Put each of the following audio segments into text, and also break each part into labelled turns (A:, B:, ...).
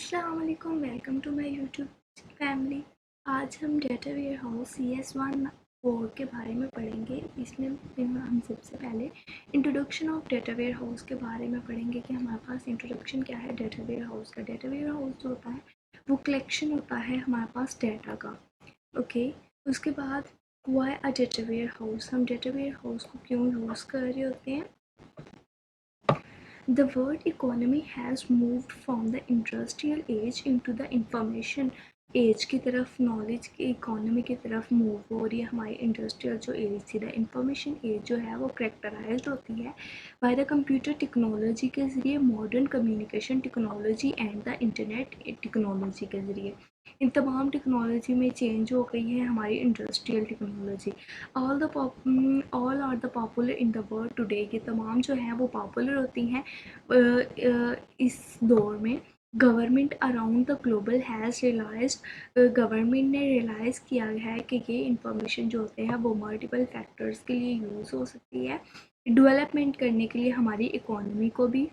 A: अस्सलाम वालेकुम, welcome to my YouTube family. आज हम data ware house CS1 code के बारे में पढ़ेंगे। इसमें हम सबसे पहले introduction of data warehouse के बारे में पढ़ेंगे कि हमारे पास इंट्रोडक्शन क्या है डेटा वेयर हाउस का। डेटा वेयर हाउस जो होता है वो कलेक्शन होता है हमारे पास डेटा का। ओके, उसके बाद why a data warehouse, हम डेटा वेयर हाउस को क्यों यूज़ कर रहे होते हैं। The world economy has moved from the industrial age into the information age की तरफ, नॉलेज की इकोनॉमी की तरफ मूव हो रही है। हमारी इंडस्ट्रियल जो एज थी, द इंफॉर्मेशन एज जो है वो करेक्टराइज होती है बाय द कंप्यूटर टेक्नोलॉजी के ज़रिए, modern communication technology and the internet technology के ज़रिए। इन तमाम टेक्नोलॉजी में चेंज हो गई है हमारी industrial technology. All are the popular in the world today, ये तमाम जो हैं वो पॉपुलर होती हैं इस दौर में। Government around the global has realize, government ने रियलाइज़ किया है कि ये इंफॉर्मेशन जो होते हैं वो मल्टीपल फैक्टर्स के लिए यूज़ हो सकती है, डेवलपमेंट करने के लिए हमारी इकोनॉमी को भी।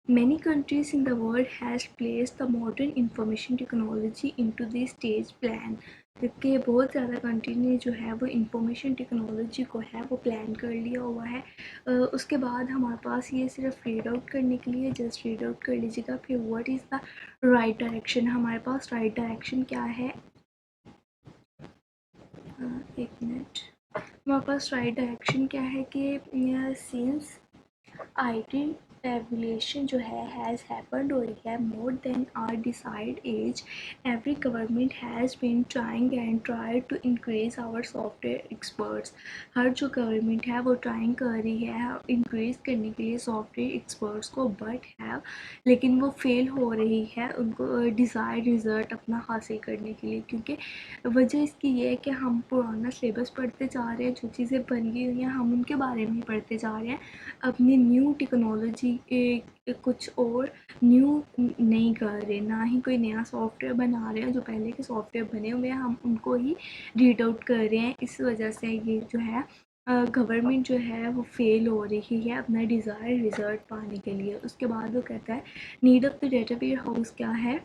A: Many countries in the world has placed the modern information technology into the stage plan, कि बहुत ज़्यादा कंट्री ने जो है वो इंफॉर्मेशन टेक्नोलॉजी को है वो प्लान कर लिया हुआ है। उसके बाद हमारे पास ये सिर्फ रीड आउट करने के लिए जस्ट रीड आउट कर लीजिएगा। फिर what is the right direction, हमारे पास राइट डायरेक्शन क्या है। एक मिनट, हमारे पास राइट डायरेक्शन क्या है कि सिंस IT रेवोल्यूशन जो है हैज़ हैपेंड हो रही है more than are decide as, every government has been trying and try to increase our software experts. हर जो गवर्नमेंट है वो ट्राइंग कर रही है इंक्रीज़ करने के लिए सॉफ्टवेयर एक्सपर्ट्स को, बट हैव, लेकिन वो फेल हो रही है उनको डिज़ायर्ड रिज़ल्ट अपना हासिल करने के लिए। क्योंकि वजह इसकी ये है कि हम पुराना सिलेबस पढ़ते जा रहे हैं, जो चीज़ें बन गई हुई हैं हम उनके बारे में पढ़ते जा रहे हैं, अपनी न्यू टेक्नोलॉजी कुछ और न्यू नहीं कर रहे, ना ही कोई नया सॉफ्टवेयर बना रहे हैं। जो पहले के सॉफ्टवेयर बने हुए हैं हम उनको ही रीड आउट कर रहे हैं। इस वजह से ये जो है गवर्नमेंट जो है वो फेल हो रही है अपना डिज़ायर रिजल्ट पाने के लिए। उसके बाद वो कहता है need of the data warehouse क्या है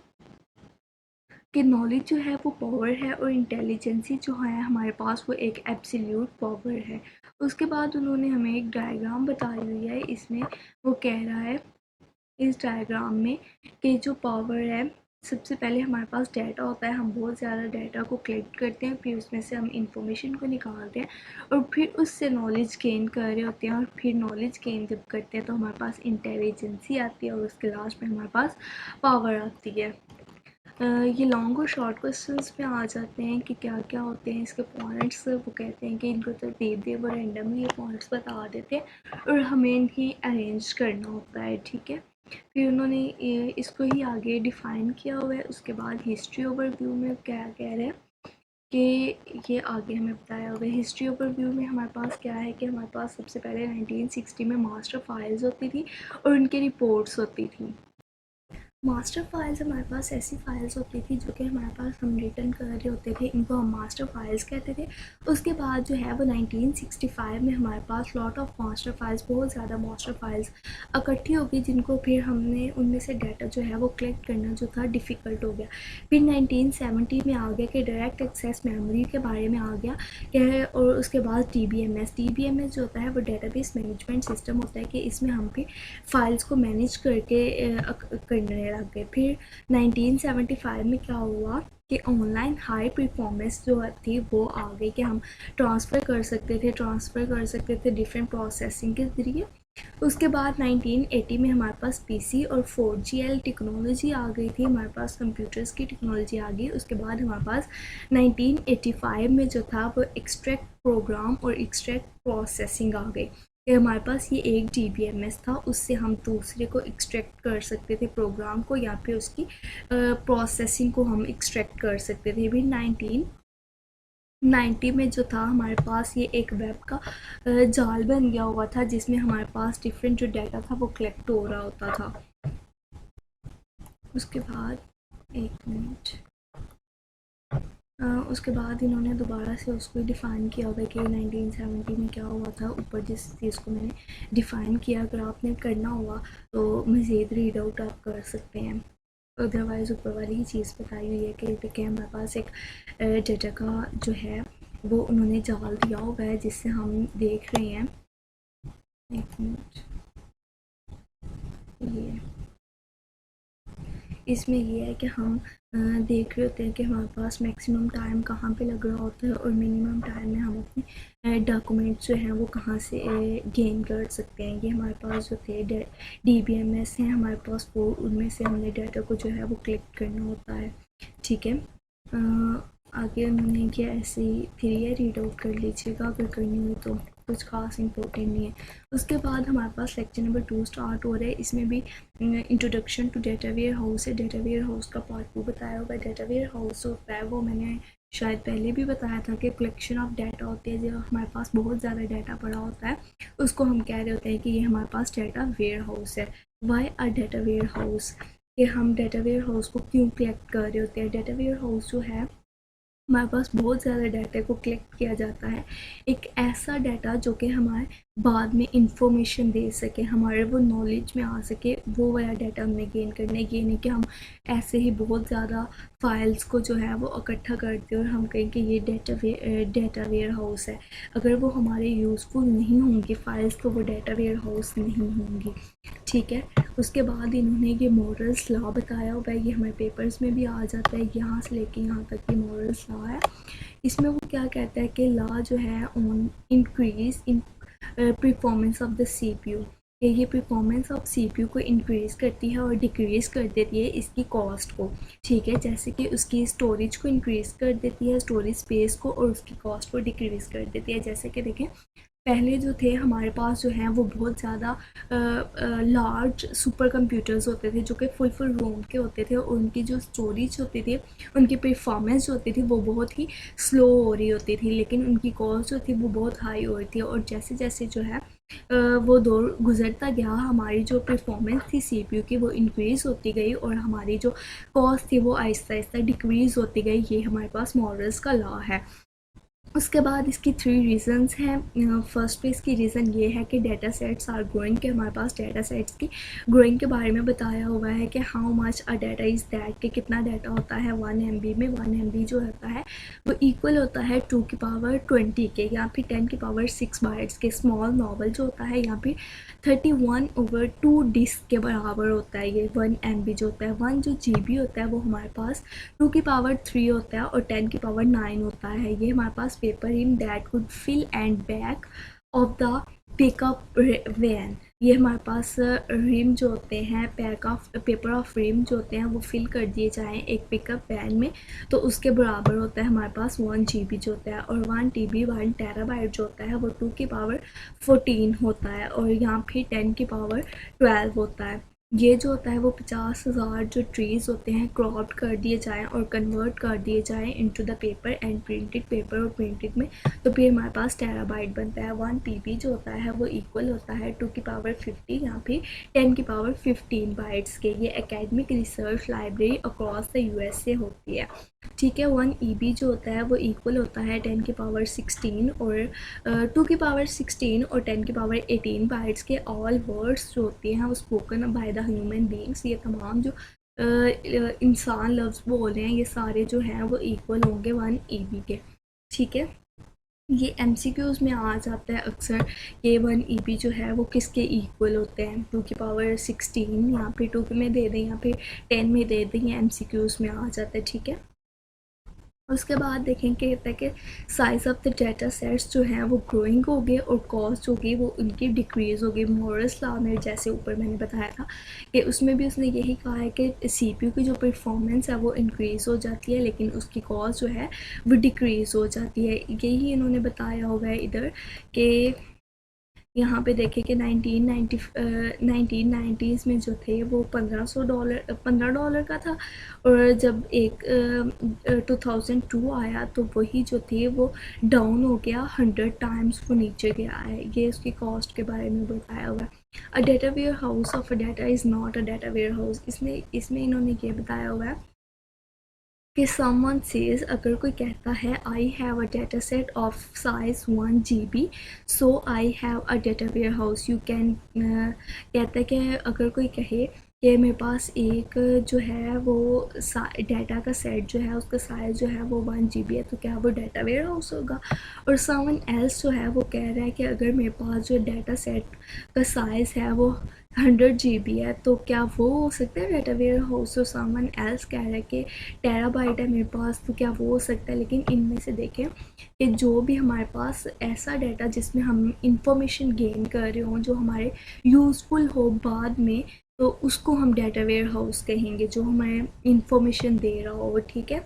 A: कि नॉलेज जो है वो पावर है और इंटेलिजेंसी जो है हमारे पास वो एक एब्सोल्यूट पावर है। उसके बाद उन्होंने हमें एक डायग्राम बताई हुई है, इसमें वो कह रहा है इस डायग्राम में कि जो पावर है, सबसे पहले हमारे पास डाटा होता है, हम बहुत ज़्यादा डाटा को कलेक्ट करते हैं, फिर उसमें से हम इंफॉर्मेशन को निकालते हैं और फिर उससे नॉलेज गेन कर रहे होते हैं। और फिर नॉलेज गेन जब करते हैं तो हमारे पास इंटेलिजेंसी आती है और उसके लास्ट में हमारे पास पावर आती है। ये लॉन्ग और शॉर्ट क्वेश्चंस में आ जाते हैं कि क्या क्या होते हैं इसके पॉइंट्स। वो कहते हैं कि इनको तरतीब दे, वो रैंडमली ये पॉइंट्स बता देते हैं और हमें इन्हें अरेंज करना होता है, ठीक है। फिर उन्होंने इसको ही आगे डिफ़ाइन किया हुआ है। उसके बाद हिस्ट्री ओवरव्यू में क्या कह रहे हैं कि ये आगे हमें बताया हुआ है। हिस्ट्री ओवरव्यू में हमारे पास क्या है कि हमारे पास सबसे पहले 1960 में मास्टर फाइल्स होती थी और उनकी रिपोर्ट्स होती थी। मास्टर फाइल्स हमारे पास ऐसी फाइल्स होती थी जो कि हमारे पास हम रिटर्न कर रहे होते थे, इनको हम मास्टर फाइल्स कहते थे। उसके बाद जो है वो 1965 में हमारे पास लॉट ऑफ मास्टर फाइल्स, बहुत ज़्यादा मास्टर फाइल्स इकट्ठी हो गई, जिनको फिर हमने उनमें से डाटा जो है वो कलेक्ट करना जो था डिफ़िकल्ट हो गया। फिर 1970 में आ गया कि डायरेक्ट एक्सेस मेमोरी के बारे में आ गया कि, और उसके बाद DBMS जो होता है वो डेटाबेस मैनेजमेंट सिस्टम होता है कि इसमें हम फिर फाइल्स को मैनेज करके करने लग गए। फिर 1975 में क्या हुआ कि ऑनलाइन हाई परफॉर्मेंस जो थी वो आ गई कि हम ट्रांसफ़र कर सकते थे डिफरेंट प्रोसेसिंग के ज़रिए। उसके बाद 1980 में हमारे पास PC और 4GL टेक्नोलॉजी आ गई थी, हमारे पास कंप्यूटर्स की टेक्नोलॉजी आ गई। उसके बाद हमारे पास 1985 में जो था वो एक्सट्रैक्ट प्रोग्राम और एक्सट्रैक्ट प्रोसेसिंग आ गई कि हमारे पास ये एक DBMS था, उससे हम दूसरे को एक्सट्रैक्ट कर सकते थे प्रोग्राम को, या फिर उसकी प्रोसेसिंग को हम एक्सट्रैक्ट कर सकते थे। भी 1990 में जो था हमारे पास ये एक वेब का जाल बन गया हुआ था, जिसमें हमारे पास डिफरेंट जो डाटा था वो कलेक्ट हो रहा होता था। उसके बाद एक मिनट, उसके बाद इन्होंने दोबारा से उसको डिफ़ाइन किया होगा कि 1970 में क्या हुआ था, ऊपर जिस चीज़ को मैंने डिफ़ाइन किया। अगर आपने करना हुआ तो मज़ीद रीड आउट आप कर सकते हैं, अदरवाइज़ ऊपर वाली ही चीज़ बताई हुई है कि देखिए हमारे पास एक डेटा का जो है वो उन्होंने जाल दिया हुआ है जिससे हम देख रहे हैं। एक मिनट, ये इसमें ये है कि हम देख रहे होते हैं कि हमारे पास मैक्सिमम टाइम कहाँ पे लग रहा होता है और मिनिमम टाइम में हम अपने डॉक्यूमेंट्स जो हैं वो कहाँ से गेन कर सकते हैं। ये हमारे पास जो थे DBMS हैं हमारे पास, वो उनमें से हमने डाटा को जो है वो कलेक्ट करना होता है। ठीक है, आगे उन्होंने क्या ऐसे फिर ये रीड आउट कर लीजिएगा अगर करनी हुई तो, कुछ खास इंपॉर्टेंट नहीं है। उसके बाद हमारे पास लेक्चर नंबर 2 स्टार्ट हो रहा है। इसमें भी introduction to data warehouse है। डेटा वेयर हाउस का पार्ट 2 बताया होगा। डेटा वेयर हाउस होता है वो मैंने शायद पहले भी बताया था कि कलेक्शन ऑफ डाटा होती है। जब हमारे पास बहुत ज़्यादा डाटा पड़ा होता है उसको हम कह रहे होते हैं कि ये हमारे पास डाटा वेयर हाउस है। Why a data warehouse, कि हम डाटा वेयर हाउस को क्यों कलेक्ट कर रहे होते हैं। डाटा वेयर हाउस जो है हमारे पास बहुत ज़्यादा डाटा को कलेक्ट किया जाता है, एक ऐसा डाटा जो कि हमारे बाद में इंफॉर्मेशन दे सके, हमारे वो नॉलेज में आ सके, वो वाला डाटा हमें गेन करना है। ये नहीं कि हम ऐसे ही बहुत ज़्यादा फाइल्स को जो है वो इकट्ठा करते हैं और हम कहें कि ये डाटा वेयर हाउस है। अगर वो हमारे यूज़फुल नहीं होंगी फाइल्स तो वो डाटा वेयर हाउस नहीं होंगी। ठीक है, उसके बाद इन्होंने ये मॉरल्स लॉ बताया हुआ है, ये हमारे पेपर्स में भी आ जाता है, यहाँ से लेके यहाँ तक ये मॉरल्स लॉ है। इसमें वो क्या कहता है कि लॉ जो है on increase in performance of the CPU, ये परफॉर्मेंस ऑफ CPU को इंक्रीज़ करती है और डिक्रीज़ कर देती है इसकी कॉस्ट को। ठीक है, जैसे कि उसकी स्टोरेज को इंक्रीज़ कर देती है, स्टोरेज स्पेस को, और उसकी कॉस्ट को डिक्रीज़ कर देती है। जैसे कि देखें पहले जो थे हमारे पास जो हैं वो बहुत ज़्यादा लार्ज सुपर कंप्यूटर्स होते थे जो कि फुल रोम के होते थे, और उनकी जो स्टोरेज होती थी, उनकी परफॉर्मेंस जो होती थी वो बहुत ही स्लो हो रही होती थी, लेकिन उनकी कॉस्ट जो थी वो बहुत हाई हो रही थी। और जैसे जैसे जो है वो दौर गुजरता गया, हमारी जो परफॉर्मेंस थी CPU की वो इंक्रीज़ होती गई और हमारी जो कॉस्ट थी वो आहिस्ता आहिस्ता डिक्रीज़ होती गई। ये हमारे पास मॉरल्स का लॉ है। उसके बाद इसकी 3 रीज़न्स हैं। फर्स्ट पे इसकी रीज़न ये है कि डाटा सेट्स आर ग्रोइंग, के हमारे पास डाटा सेट्स की ग्रोइंग के बारे में बताया हुआ है कि how much a data is that, कि कितना डाटा होता है 1 MB में। 1 MB जो होता है वो इक्वल होता है 2 की पावर 20 के, या फिर 10 की पावर 6 बाइट्स के। स्मॉल नॉवल जो होता है यहाँ पे 31/2 डिस्क के बराबर होता है। ये 1 MB जो होता है। 1 जो GB होता है वो हमारे पास 2 की पावर 3 होता है और 10 की पावर 9 होता है। ये हमारे पास paper in that could fill and back of the pickup van, ये हमारे पास रिम जो होते हैं, पेपर ऑफ रिम जो होते हैं वो फिल कर दिए जाएँ एक पिकअप वैन में, तो उसके बराबर होता है हमारे पास 1 GB जो होता है। और 1 TB 1 टेराबाइट जो होता है वो 2 की पावर 14 होता है, और यहाँ फिर 10 की पावर 12 होता है। ये जो होता है वो 50,000 जो ट्रीज़ होते हैं क्रॉप्ड कर दिए जाएँ और कन्वर्ट कर दिए जाएँ into the paper and printed, paper और प्रिंटेड में, तो फिर हमारे पास टेराबाइट बनता है। 1 TB जो होता है वो इक्वल होता है 2 की पावर 50 या फिर 10 की पावर 15 बाइट्स के। ये academic research library across the USA होती है। ठीक है, 1 EB जो होता है वो इक्वल होता है 10 की पावर 16 और 2 की पावर 16 और 10 की पावर 18 बाइट्स के। ऑल वर्ड्स जो होती हैं वो spoken by the human beings, ये तमाम जो इंसान लफ्ज़ बोल रहे हैं ये सारे जो हैं वो इक्वल होंगे 1 EB के। ठीक है, ये MCQs में आ जाता है अक्सर, ये 1 EB जो है वो किसके इक्वल होते हैं, 2 की पावर 16 यहाँ पे 2 में दे दें या फिर 10 में दे दें, ये MCQs में आ जाता है। ठीक है, उसके बाद देखें कि कहता है कि size of the data sets जो हैं वो ग्रोइंग हो गए और कॉस्ट जो होगी वो उनकी डिक्रीज़ हो गई। मॉरल्स लॉ में जैसे ऊपर मैंने बताया था कि उसमें भी उसने यही कहा है कि CPU की जो परफॉर्मेंस है वो इंक्रीज़ हो जाती है लेकिन उसकी कॉस्ट जो है वो डिक्रीज़ हो जाती है। यही इन्होंने बताया होगा है इधर कि यहाँ पे देखें कि 1990s में जो थे वो $15 का था, और जब एक 2002 आया तो वही जो थे वो डाउन हो गया, 100 टाइम्स वो नीचे गया है। ये उसकी कॉस्ट के बारे में बताया हुआ है। A data warehouse of a data is not a data warehouse, इसमें इन्होंने ये बताया हुआ है कि समवन सेज, अगर कोई कहता है I have a data set of size 1 GB, so I have a data warehouse. You can, कहता है कि अगर कोई कहे कि मेरे पास एक जो है वो डाटा का सेट जो है उसका साइज़ जो है वो 1 GB है, तो क्या वो डाटा वेयर हाउस होगा। और समवन एल्स जो है वो कह रहा है कि अगर मेरे पास जो डाटा सेट का साइज़ है वो 100 GB है, तो क्या वो हो सकता है डाटा वेयर हाउस। और समवन एल्स कह रहा है कि टेराबाइट है मेरे पास, तो क्या वो हो सकता है। लेकिन इनमें से देखें कि जो भी हमारे पास ऐसा डाटा जिसमें हम इंफॉर्मेशन गेन कर रहे हों, जो हमारे यूज़फुल हो बाद में, तो उसको हम डाटा वेयर हाउस कहेंगे, जो हमें इंफॉर्मेशन दे रहा हो। ठीक है,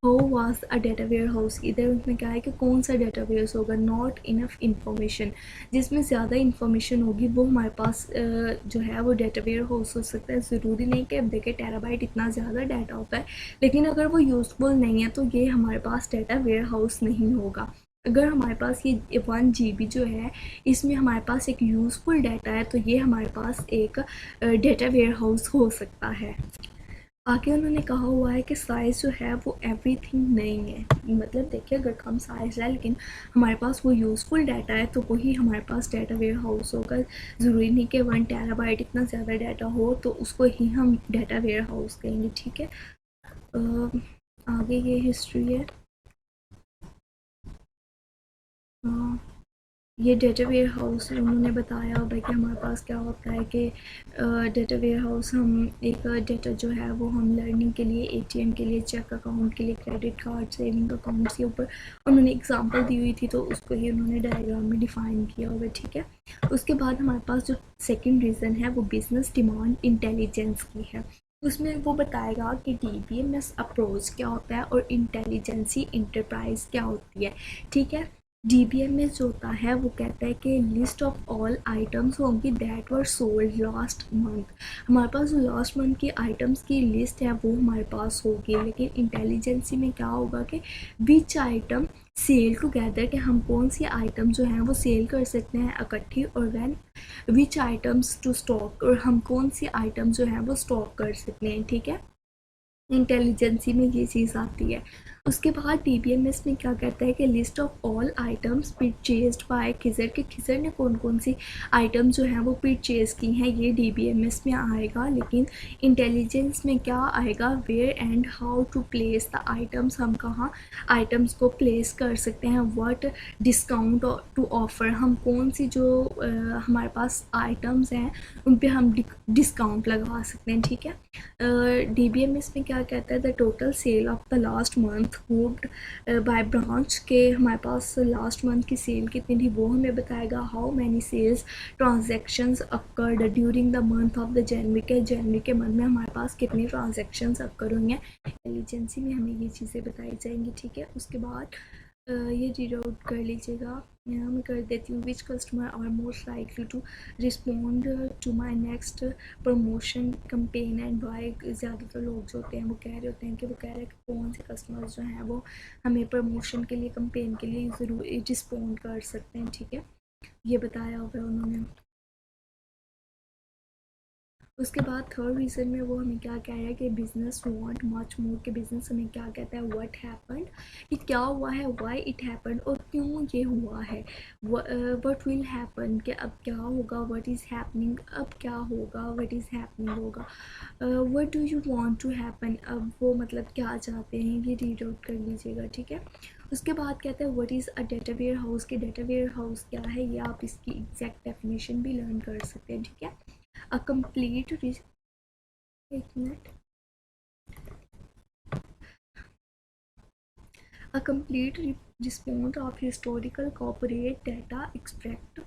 A: how was a data warehouse, इधर उसमें क्या है कि कौन सा डाटा वेयर होगा, नॉट इनफ इंफॉर्मेशन, जिसमें ज़्यादा इंफॉर्मेशन होगी वो हमारे पास जो है वो डाटा वेयर हाउस हो सकता है। ज़रूरी नहीं कि अब देखें टेराबाइट इतना ज़्यादा डाटा होता है, लेकिन अगर वो यूज़फुल नहीं है तो ये हमारे पास डाटा वेयर हाउस नहीं होगा। अगर हमारे पास ये 1 GB जो है इसमें हमारे पास एक यूज़फुल डाटा है, तो ये हमारे पास एक डाटा वेयर हाउस हो सकता है। आगे उन्होंने कहा हुआ है कि साइज़ जो है वो एवरीथिंग नहीं है। मतलब देखिए, अगर कम साइज़ है लेकिन हमारे पास वो यूज़फुल डाटा है, तो वही हमारे पास डाटा वेयर हाउस होगा। ज़रूरी नहीं कि 1 TB इतना ज़्यादा डाटा हो तो उसको ही हम डाटा वेयर हाउस कहेंगे। ठीक है, आगे ये हिस्ट्री है। ये डाटा वेयर हाउस उन्होंने बताया होगा कि हमारे पास क्या होता है कि डाटा वेयर हाउस, हम एक डाटा जो है वो हम लर्निंग के लिए, एटीएम के लिए, चेक अकाउंट के लिए, क्रेडिट कार्ड, सेविंग अकाउंट्स के ऊपर उन्होंने एग्जांपल दी हुई थी, तो उसको ही उन्होंने डायग्राम में डिफ़ाइन किया होगा। ठीक है, उसके बाद हमारे पास जो सेकेंड रीज़न है वो बिज़नेस डिमांड इंटेलिजेंस की है। उसमें वो बताएगा कि DBMS अप्रोच क्या होता है और इंटेलिजेंसी इंटरप्राइज क्या होती है। ठीक है, DBMS जो होता है वो कहता है कि लिस्ट ऑफ ऑल आइटम्स होंगी that were sold last month. हमारे पास जो लास्ट मंथ की आइटम्स की लिस्ट है वो हमारे पास होगी। लेकिन इंटेलिजेंसी में क्या होगा कि विच आइटम सेल टुगेदर, कि हम कौन सी आइटम जो हैं वो सेल कर सकते हैं इकट्ठी, और when which items to stock, और हम कौन सी आइटम जो है वो स्टॉक कर सकते हैं। ठीक है, इंटेलिजेंसी में ये चीज़ आती है। उसके बाद DBMS में क्या कहता है कि list of all items purchased bye Khizar, के खिज़र ने कौन कौन सी आइटम जो हैं वो परचेज़ की हैं, ये DBMS में आएगा। लेकिन इंटेलिजेंस में क्या आएगा, where and how to place the items, हम कहाँ आइटम्स को प्लेस कर सकते हैं, व्हाट डिस्काउंट टू ऑफ़र, हम कौन सी जो हमारे पास आइटम्स हैं उन पे हम डिस्काउंट लगा सकते हैं। ठीक है, DBMS में क्या कहता है, the total sale of the last month grouped by branch, के हमारे पास लास्ट मंथ की सेल कितनी थी वो हमें बताएगा। How many sales transactions occurred during the month of the January, के जनवरी के मंथ में हमारे पास कितनी ट्रांजेक्शन्स अक्कर हुई हैं। इंटेलिजेंसी में हमें ये चीज़ें बताई जाएंगी। ठीक है, उसके बाद ये रीड आउट कर लीजिएगा। यहाँ मैं कर देती हूँ, which customer are most likely to respond to my next promotion campaign and why. ज़्यादातर लोग जो होते हैं वो कह रहे होते हैं कि वो कह रहे हैं कि कौन से कस्टमर्स जो हैं वो हमें प्रमोशन के लिए, कंपेन के लिए ज़रूर रिस्पॉन्ड कर सकते हैं। ठीक है, ये बताया होगा उन्होंने। उसके बाद थर्ड रीज़न में वो हमें क्या कह रहा है कि बिज़नेस वांट मच मोर, के बिज़नेस हमें क्या कहता है, व्हाट हैपेंड, कि क्या हुआ है, व्हाई इट हैपेंड, और क्यों ये हुआ है, व्हाट विल हैपन, कि अब क्या होगा, व्हाट इज़ हैपनिंग, अब क्या होगा, व्हाट इज़ हैपनिंग होगा, what do you want to happen, अब वो मतलब क्या चाहते हैं, ये रीड आउट कर लीजिएगा। ठीक है, उसके बाद कहते हैं what is a data warehouse, के डाटा वेयर हाउस क्या है, ये आप इसकी एग्जैक्ट डेफिनेशन भी लर्न कर सकते हैं। ठीक है, a complete एक minute a complete response of historical corporate data extract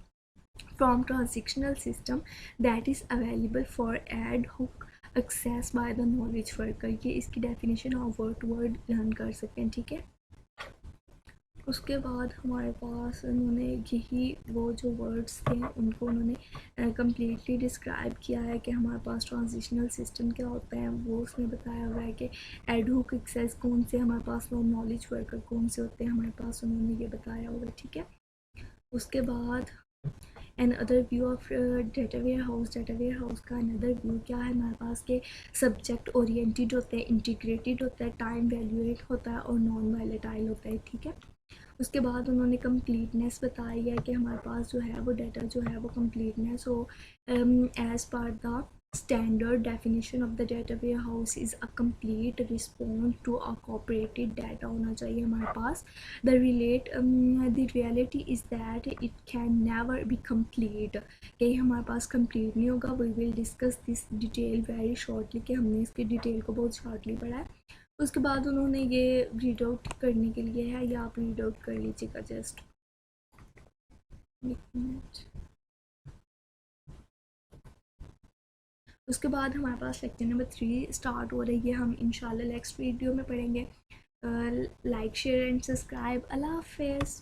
A: from transactional system that is available for ad hoc access by the knowledge worker। ये इसकी definition of word to word learn कर सकते हैं। ठीक है, उसके बाद हमारे पास उन्होंने यही वो जो वर्ड्स थे उनको उन्होंने कम्प्लीटली डिस्क्राइब किया है कि हमारे पास ट्रांजिशनल सिस्टम क्या होता है, वो उसमें बताया हुआ है कि एडहुक एक्सेस कौन से हमारे पास, नॉलेज वर्कर कौन से होते हैं हमारे पास, उन्होंने ये बताया हुआ है। ठीक है, उसके बाद an other view of data warehouse. Data warehouse का अनदर व्यू क्या है हमारे पास के सब्जेक्ट ओरिएंटेड होते हैं, इंटीग्रेटेड होता है, टाइम वैल्यूएट होता है और नॉन वॉलेटाइल होता है, ठीक है। उसके बाद उन्होंने कंप्लीटनेस बताई है कि हमारे पास जो है वो डाटा जो है वो कंप्लीटनेस हो as per the standard definition of the data warehouse is a complete response to a cooperated data होना चाहिए हमारे पास। the reality is that it can never be complete, कि हमारे पास complete नहीं होगा। we will discuss this detail very shortly, कि हमने इसकी डिटेल को बहुत शॉर्टली पढ़ा है। उसके बाद उन्होंने ये रीड आउट करने के लिए है, या आप रीड आउट कर लीजिएगा जस्ट एक मिनट। उसके बाद हमारे पास लेक्चर नंबर 3 स्टार्ट हो रही है, हम इंशाल्लाह नेक्स्ट वीडियो में पढ़ेंगे। Like share and subscribe. अल्लाह हाफिज़।